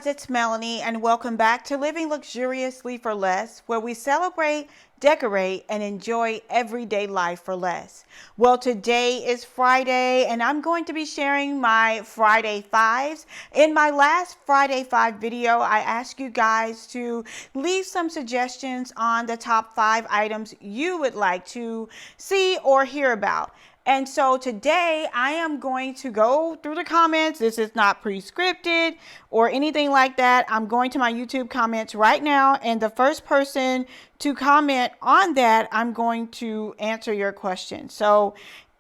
guys, it's Melanie, and welcome back to Living Luxuriously for Less, where we celebrate, decorate, and enjoy everyday life for less. Well, today is Friday, and I'm going to be sharing my Friday Fives. In my last Friday Five video, I asked you guys to leave some suggestions on the top 5 items you would like to see or hear about. And so today I am going to go through the comments. This is not pre-scripted or anything like that. I'm going to my YouTube comments right now. And the first person to comment on that, I'm going to answer your question. So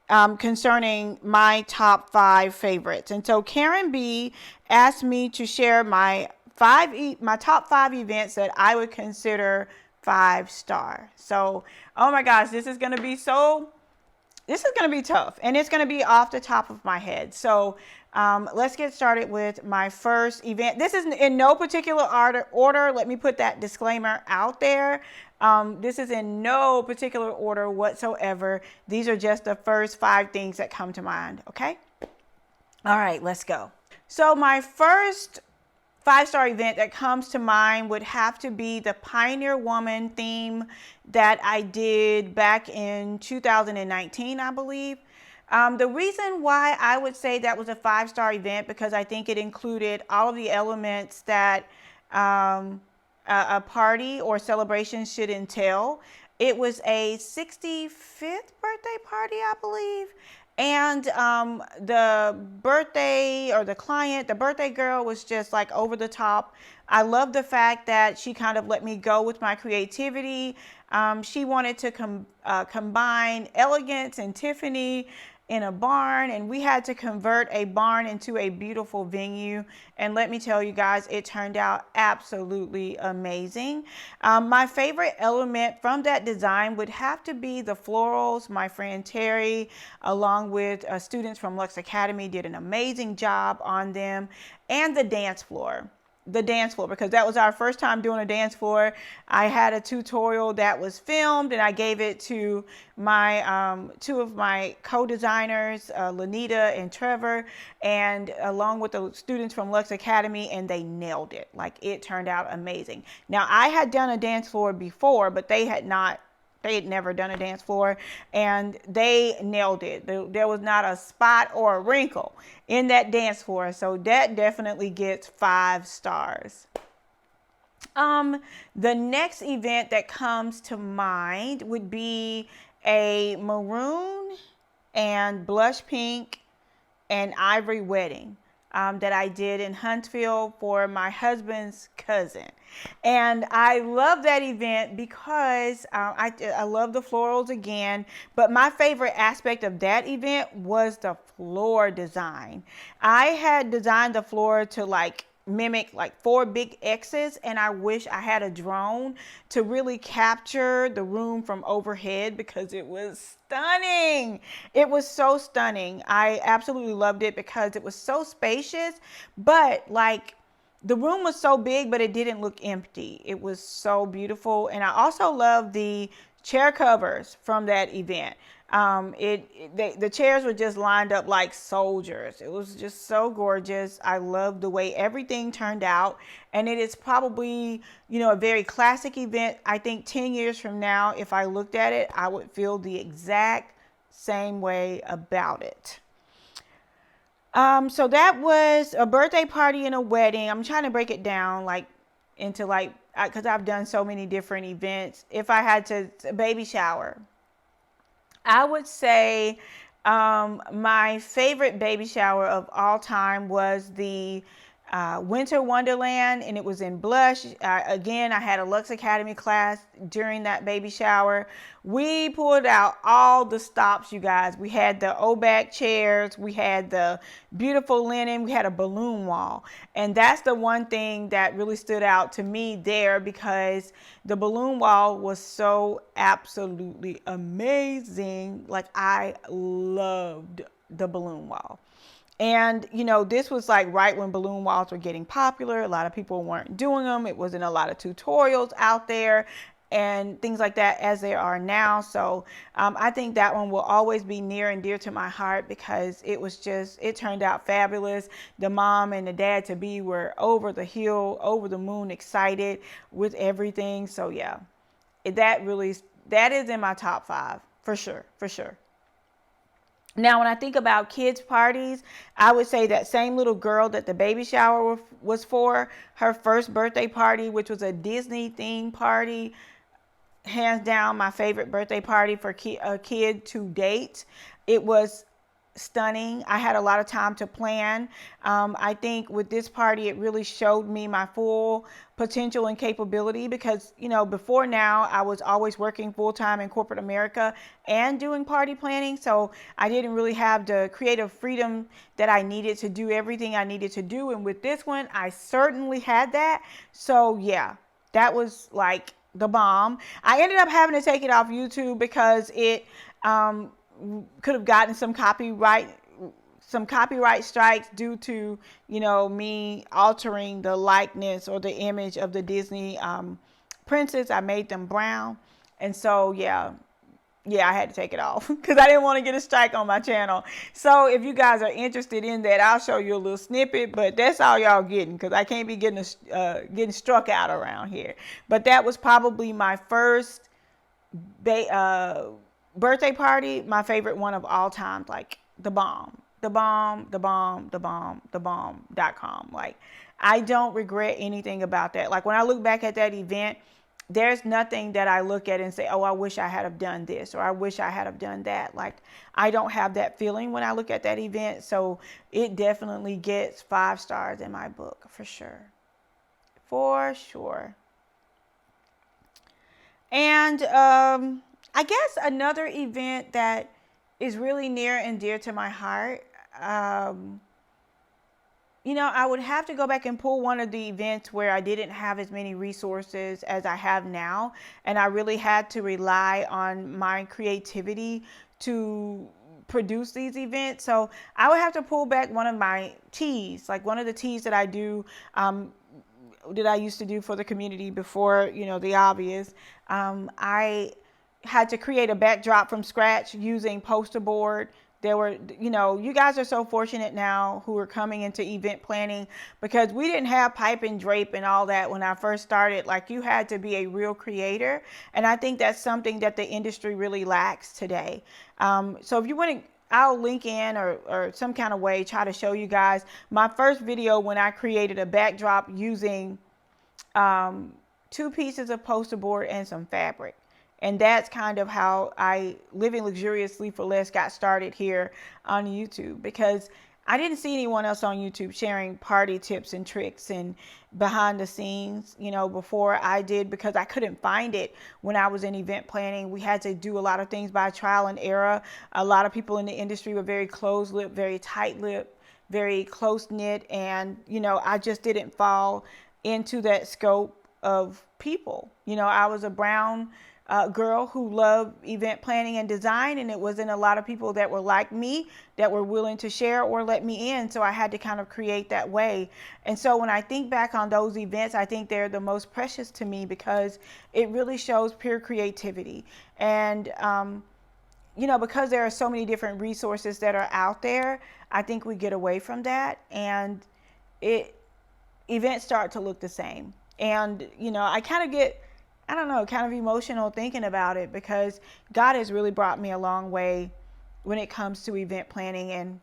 concerning my top 5 favorites. And so Karen B asked me to share my top 5 events that I would consider 5-star. So, oh my gosh, this is going to be tough, and it's going to be off the top of my head. So let's get started with my first event. This is in no particular order. Let me put that disclaimer out there. This is in no particular order whatsoever. These are just the first 5 things that come to mind. Okay. All right, let's go. So my first 5-star event that comes to mind would have to be the Pioneer Woman theme that I did back in 2019, I believe. The reason why I would say that was a 5-star event, because I think it included all of the elements that a party or celebration should entail. It was a 65th birthday party, I believe. And the birthday girl was just like over the top. I love the fact that she kind of let me go with my creativity. She wanted to combine elegance and Tiffany in a barn, and we had to convert a barn into a beautiful venue. And let me tell you guys, it turned out absolutely amazing. My favorite element from that design would have to be the florals. My friend Terry, along with students from Lux Academy, did an amazing job on them. And the dance floor, because that was our first time doing a dance floor. I had a tutorial that was filmed, and I gave it to my 2 of my co-designers, Lanita and Trevor, and along with the students from Lux Academy, and they nailed it. Like, it turned out amazing. Now, I had done a dance floor before, but they had never done a dance floor, and they nailed it. There was not a spot or a wrinkle in that dance floor. So that definitely gets 5 stars. The next event that comes to mind would be a maroon and blush pink and ivory wedding that I did in Huntsville for my husband's cousin. And I love that event because I love the florals again, but my favorite aspect of that event was the floor design. I had designed the floor to mimic 4 big X's, and I wish I had a drone to really capture the room from overhead, because it was stunning. It was so stunning. I absolutely loved it because it was so spacious, but the room was so big, but it didn't look empty. It was so beautiful. And I also love the chair covers from that event. The chairs were just lined up like soldiers. It was just so gorgeous. I love the way everything turned out. And it is probably, a very classic event. I think 10 years from now, if I looked at it, I would feel the exact same way about it. So that was a birthday party and a wedding. I'm trying to break it down into because I've done so many different events. If I had to, baby shower, I would say my favorite baby shower of all time was the Winter Wonderland, and it was in blush. Again, I had a Lux Academy class during that baby shower. We pulled out all the stops, you guys. We had the O-back chairs, we had the beautiful linen, we had a balloon wall. And that's the one thing that really stood out to me there, because the balloon wall was so absolutely amazing. I loved the balloon wall. And, this was right when balloon walls were getting popular. A lot of people weren't doing them. It wasn't a lot of tutorials out there. and things like that as they are now. So I think that one will always be near and dear to my heart because it turned out fabulous. The mom and the dad to be were over the hill, over the moon, excited with everything. So yeah, that is in my top 5 for sure, for sure. Now, when I think about kids' parties, I would say that same little girl that the baby shower was for, her first birthday party, which was a Disney themed party, hands down my favorite birthday party for a kid to date. It was stunning. I had a lot of time to plan. I think with this party, it really showed me my full potential and capability because, before now, I was always working full-time in corporate America and doing party planning. So I didn't really have the creative freedom that I needed to do everything I needed to do. And with this one, I certainly had that. So yeah, that was like the bomb. I ended up having to take it off YouTube because it could have gotten some copyright strikes due to me altering the likeness or the image of the Disney princess. I made them brown, and so yeah, I had to take it off because I didn't want to get a strike on my channel. So if you guys are interested in that, I'll show you a little snippet, but that's all y'all getting because I can't be getting struck out around here. But that was probably my first birthday party, my favorite one of all time, like the bomb. .com. Like, I don't regret anything about that. Like, when I look back at that event, there's nothing that I look at and say, oh, I wish I had have done this or I wish I had have done that. Like, I don't have that feeling when I look at that event. So it definitely gets 5 stars in my book for sure. For sure. And I guess another event that is really near and dear to my heart, I would have to go back and pull one of the events where I didn't have as many resources as I have now. And I really had to rely on my creativity to produce these events. So I would have to pull back one of my teas, like one of the teas that I do, that I used to do for the community before, the obvious. I had to create a backdrop from scratch using poster board. There were, you guys are so fortunate now who are coming into event planning because we didn't have pipe and drape and all that when I first started. Like, you had to be a real creator. And I think that's something that the industry really lacks today. So if you want to, I'll link in or some kind of way, try to show you guys my first video when I created a backdrop using 2 pieces of poster board and some fabric. And that's kind of how I, Living Luxuriously for Less, got started here on YouTube because I didn't see anyone else on YouTube sharing party tips and tricks and behind the scenes, before I did, because I couldn't find it when I was in event planning. We had to do a lot of things by trial and error. A lot of people in the industry were very closed-lipped, very tight-lipped, very close-knit. And, I just didn't fall into that scope of people. I was a brown girl who loved event planning and design, and it wasn't a lot of people that were like me that were willing to share or let me in. So I had to kind of create that way. And so when I think back on those events, I think they're the most precious to me because it really shows pure creativity. And, because there are so many different resources that are out there, I think we get away from that and events start to look the same. And, I kind of get, kind of emotional thinking about it because God has really brought me a long way when it comes to event planning. And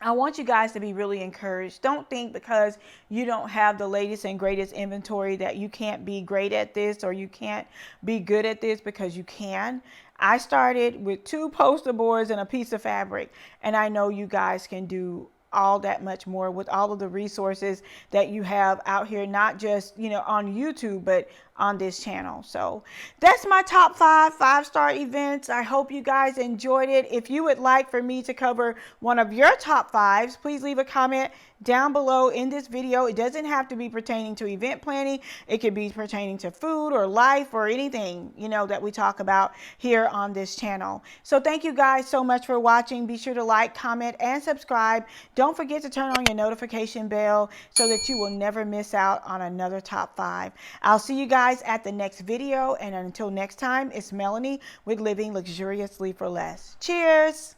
I want you guys to be really encouraged. Don't think because you don't have the latest and greatest inventory that you can't be great at this or you can't be good at this, because you can. I started with 2 poster boards and a piece of fabric, and I know you guys can do all that much more with all of the resources that you have out here, not just, on YouTube, but on this channel. So that's my top 5 5-star events. I hope you guys enjoyed it. If you would like for me to cover one of your top 5s, please leave a comment down below in this video. It doesn't have to be pertaining to event planning. It could be pertaining to food or life or anything, that we talk about here on this channel. So thank you guys so much for watching. Be sure to like, comment, and subscribe. Don't forget to turn on your notification bell so that you will never miss out on another top 5. I'll see you guys guys at the next video. And until next time, it's Melanie with Living Luxuriously for Less. Cheers.